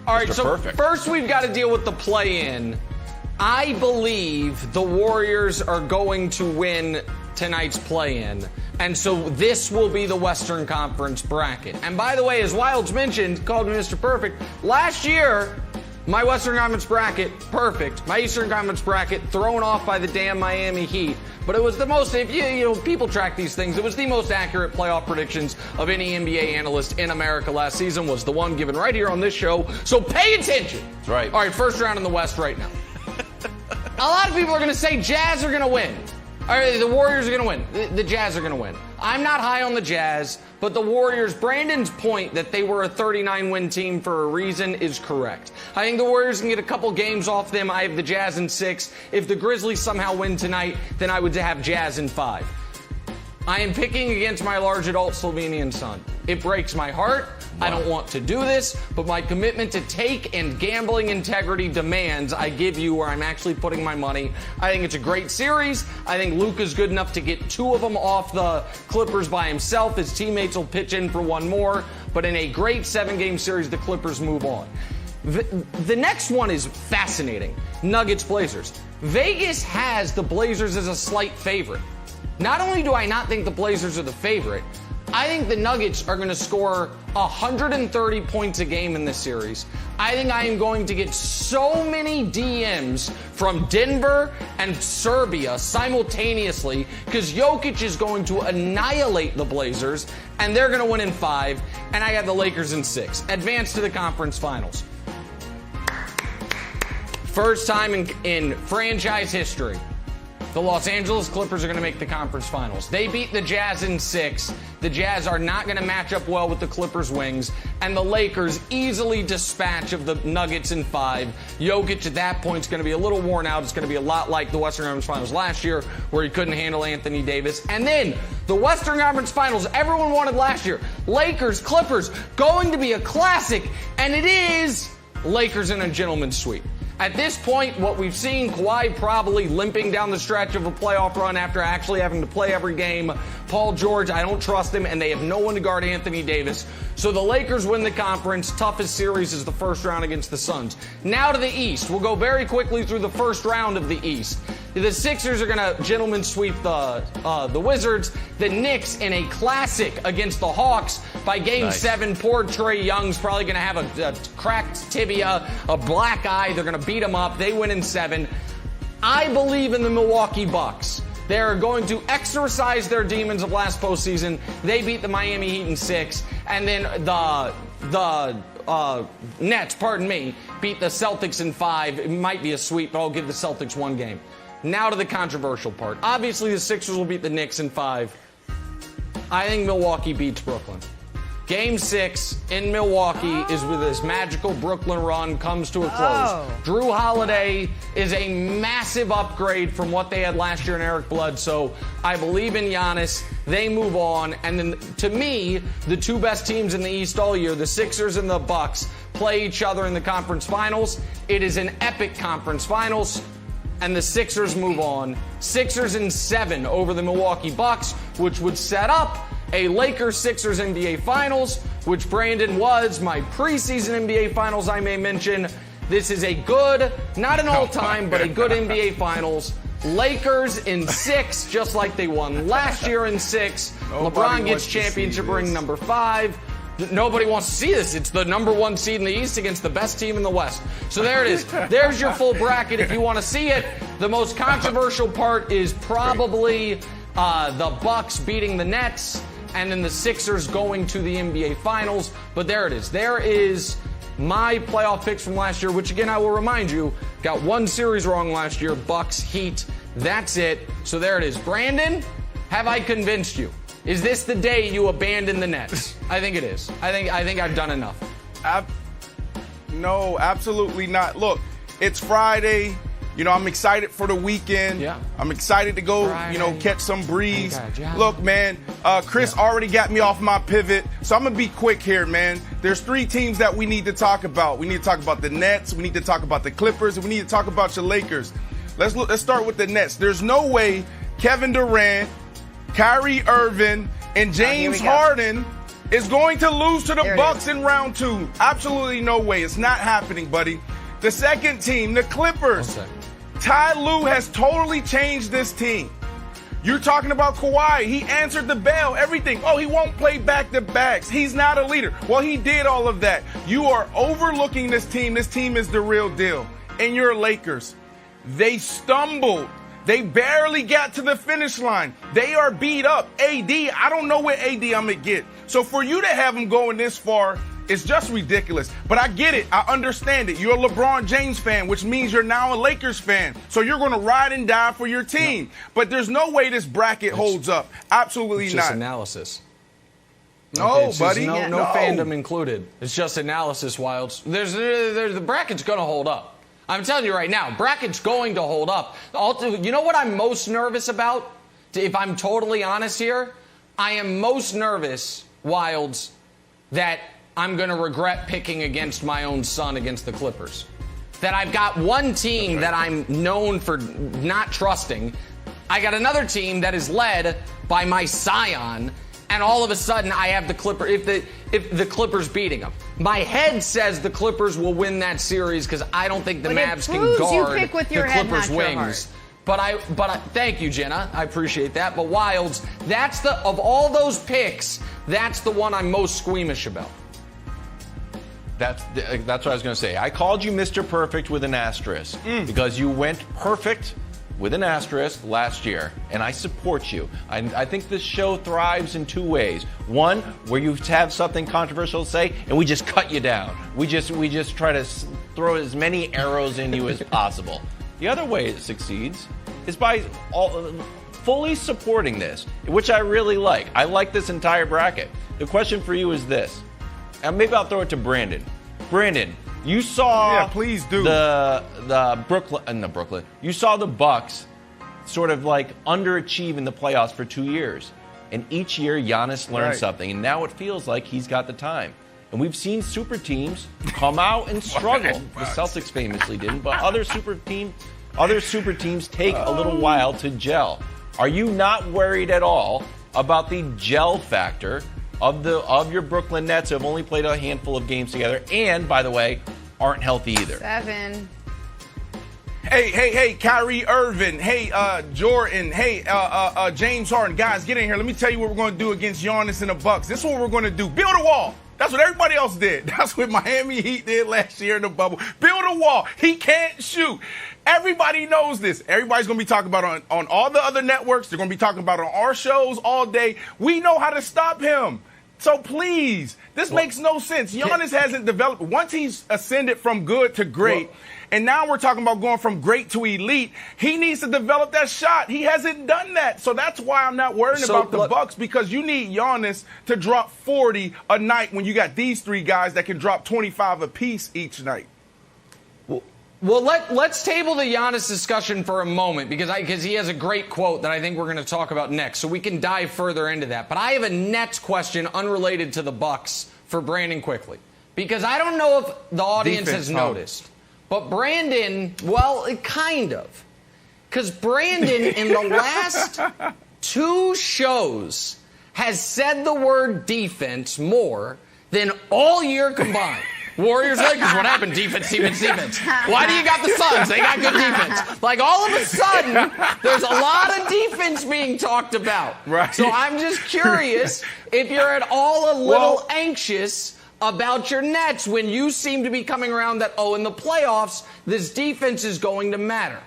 All right, so Perfect. first we've got to deal with the play-in. I believe the Warriors are going to win tonight's play-in. And so this will be the Western Conference bracket. And by the way, as Wilds mentioned, called me Mr. Perfect, last year, my Western Conference bracket, perfect. My Eastern Conference bracket, thrown off by the damn Miami Heat. But it was the most, if you know, people track these things, it was the most accurate playoff predictions of any NBA analyst in America last season, was the one given right here on this show. So pay attention. That's right. All right, first round in the West right now. A lot of people are going to say Jazz are going to win. All right, the Warriors are going to win. The Jazz are going to win. I'm not high on the Jazz, but the Warriors, Brandon's point that they were a 39-win team for a reason is correct. I think the Warriors can get a couple games off them. I have the Jazz in 6. If the Grizzlies somehow win tonight, then I would have Jazz in 5. I am picking against my large adult Slovenian son. It breaks my heart. I don't want to do this, but my commitment to take and gambling integrity demands I give you where I'm actually putting my money. I think it's a great series. I think Luka's good enough to get 2 of them off the Clippers by himself. His teammates will pitch in for 1 more. But in a great 7-game series, the Clippers move on. The next one is fascinating. Nuggets-Blazers. Vegas has the Blazers as a slight favorite. Not only do I not think the Blazers are the favorite, I think the Nuggets are going to score 130 points a game in this series. I think I am going to get so many DMs from Denver and Serbia simultaneously because Jokic is going to annihilate the Blazers, and they're going to win in 5, and I got the Lakers in 6. Advance to the conference finals. First time in franchise history. The Los Angeles Clippers are going to make the conference finals. They beat the Jazz in 6. The Jazz are not going to match up well with the Clippers' wings. And the Lakers easily dispatch of the Nuggets in 5. Jokic at that point is going to be a little worn out. It's going to be a lot like the Western Conference Finals last year where he couldn't handle Anthony Davis. And then the Western Conference Finals everyone wanted last year. Lakers, Clippers, going to be a classic. And it is Lakers in a gentleman's sweep. At this point, what we've seen, Kawhi probably limping down the stretch of a playoff run after actually having to play every game. Paul George, I don't trust him, and they have no one to guard Anthony Davis. So the Lakers win the conference. Toughest series is the first round against the Suns. Now to the East. We'll go very quickly through the first round of the East. The Sixers are going to gentlemen sweep the Wizards. The Knicks in a classic against the Hawks by Game 7. Poor Trae Young's probably going to have a cracked tibia, a black eye. They're going to beat him up. They win in 7. I believe in the Milwaukee Bucks. They're going to exorcise their demons of last postseason. They beat the Miami Heat in 6. And then the Nets, beat the Celtics in 5. It might be a sweep, but I'll give the Celtics 1 game. Now to the controversial part. Obviously, the Sixers will beat the Knicks in 5. I think Milwaukee beats Brooklyn. Game 6 in Milwaukee is where this magical Brooklyn run comes to a close. Drew Holiday is a massive upgrade from what they had last year in Eric Bledsoe. I believe in Giannis. They move on. And then, to me, the 2 best teams in the East all year, the Sixers and the Bucks, play each other in the conference finals. It is an epic conference finals. And the Sixers move on. Sixers in 7 over the Milwaukee Bucks, which would set up a Lakers-Sixers NBA Finals, which, Brandon, was my preseason NBA Finals, I may mention. This is a good, not an all-time, but a good NBA Finals. Lakers in 6, just like they won last year in 6. LeBron gets championship ring number 5. Nobody wants to see this. It's the number 1 seed in the East against the best team in the West. So there it is. There's your full bracket if you want to see it. The most controversial part is probably the Bucks beating the Nets and then the Sixers going to the NBA Finals. But there it is. There is my playoff picks from last year, which, again, I will remind you, got 1 series wrong last year, Bucks, Heat. That's it. So there it is. Brandon, have I convinced you? Is this the day you abandon the Nets? I think it is. I think I've done enough. No, absolutely not. Look, it's Friday. You know, I'm excited for the weekend. Yeah. I'm excited to go, Friday. Catch some breeze. Look, man, Chris already got me off my pivot, so I'm going to be quick here, man. There's 3 teams that we need to talk about. We need to talk about the Nets, we need to talk about the Clippers, and we need to talk about your Lakers. Let's start with the Nets. There's no way Kevin Durant, Kyrie Irving, and James Harden is going to lose to the Bucks in round 2. Absolutely no way. It's not happening, buddy. The second team, the Clippers. Ty Lue has totally changed this team. You're talking about Kawhi. He answered the bell, everything. Oh, he won't play back-to-backs. He's not a leader. Well, he did all of that. You are overlooking this team. This team is the real deal. And your Lakers, they stumbled. They barely got to the finish line. They are beat up. AD, I don't know what AD I'm going to get. So for you to have him going this far, it's just ridiculous. But I get it. I understand it. You're a LeBron James fan, which means you're now a Lakers fan. So you're going to ride and die for your team. No. But there's no way this bracket holds up. Absolutely it's not. Just analysis. No, buddy. No fandom included. It's just analysis, Wilds. The bracket's going to hold up. I'm telling you right now, bracket's going to hold up. You know what I'm most nervous about? If I'm totally honest here, I am most nervous, Wilds, that I'm going to regret picking against my own son against the Clippers. That I've got one team that I'm known for not trusting. I got another team that is led by my scion, and all of a sudden I have the Clippers. If the Clippers beating them, my head says the Clippers will win that series because I don't think the Mavs can guard the Clippers' wings. But I thank you, Jenna. I appreciate that. But Wilds, of all those picks, that's the one I'm most squeamish about. That's what I was going to say. I called you Mr. Perfect with an asterisk because you went perfect with an asterisk last year, and I support you. I think this show thrives in 2 ways. One, where you have something controversial to say, and we just cut you down. We just try to throw as many arrows in you as possible. The other way it succeeds is by fully supporting this, which I really like. I like this entire bracket. The question for you is this. And maybe I'll throw it to Brandon. Brandon, you saw please do. the Brooklyn. You saw the Bucks sort of like underachieve in the playoffs for 2 years. And each year Giannis learned something, and now it feels like he's got the time. And we've seen super teams come out and struggle. The Celtics famously didn't, but other super teams take a little while to gel. Are you not worried at all about the gel factor of your Brooklyn Nets who have only played a handful of games together and, by the way, aren't healthy either? 7. Hey, Kyrie Irving. Hey, Jordan. Hey, James Harden. Guys, get in here. Let me tell you what we're going to do against Giannis and the Bucks. This is what we're going to do. Build a wall. That's what everybody else did. That's what Miami Heat did last year in the bubble. Build a wall. He can't shoot. Everybody knows this. Everybody's going to be talking about it on all the other networks. They're going to be talking about it on our shows all day. We know how to stop him. So please, this makes no sense. Giannis hasn't developed. Once he's ascended from good to great, and now we're talking about going from great to elite, he needs to develop that shot. He hasn't done that. So that's why I'm not worrying about the Bucks, because you need Giannis to drop 40 a night when you got these 3 guys that can drop 25 apiece each night. Well, let's table the Giannis discussion for a moment because he has a great quote that I think we're going to talk about next, so we can dive further into that. But I have a Nets question unrelated to the Bucks for Brandon quickly, because I don't know if the audience has noticed, but Brandon, well, kind of, because Brandon in the last 2 shows has said the word defense more than all year combined. Warriors, Lakers, what happened? Defense. Why do you got the Suns? They got good defense. Like, all of a sudden, there's a lot of defense being talked about. Right. So I'm just curious if you're at all a little anxious about your Nets when you seem to be coming around that, in the playoffs, this defense is going to matter.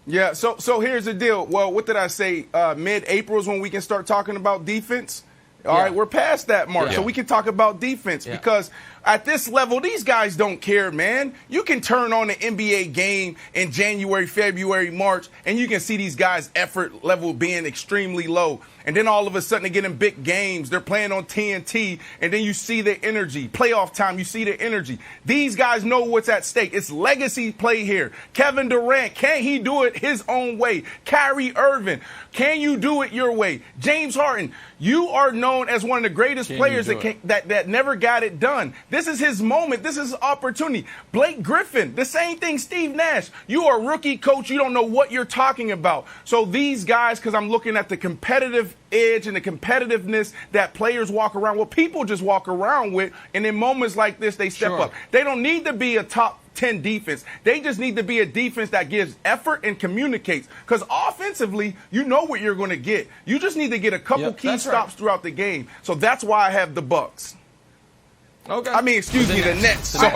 Yeah, so here's the deal. Well, what did I say? Mid-April is when we can start talking about defense. All right, we're past that mark, so we can talk about defense because at this level, these guys don't care, man. You can turn on an NBA game in January, February, March, and you can see these guys' effort level being extremely low. And then all of a sudden they get in big games. They're playing on TNT, and then you see their energy. Playoff time, you see their energy. These guys know what's at stake. It's legacy play here. Kevin Durant, can he do it his own way? Kyrie Irving, can you do it your way? James Harden, you are known as one of the greatest players that never got it done. This is his moment. This is his opportunity. Blake Griffin, the same thing. Steve Nash, you are a rookie coach. You don't know what you're talking about. So these guys, because I'm looking at the competitive edge and the competitiveness that players walk around, well, people just walk around with, and in moments like this, they step up. They don't need to be a top 10 defense. They just need to be a defense that gives effort and communicates. Because offensively, you know what you're going to get. You just need to get a couple key stops throughout the game. So that's why I have the Bucks. Okay. I mean, excuse me, the Nets. Sorry.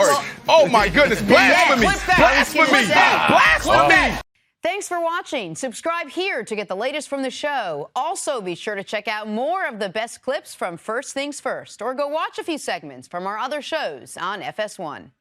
Oh, my goodness. Blasphemy. Blasphemy. Blasphemy. Thanks for watching. Subscribe here to get the latest from the show. Also, be sure to check out more of the best clips from First Things First, or go watch a few segments from our other shows on FS1.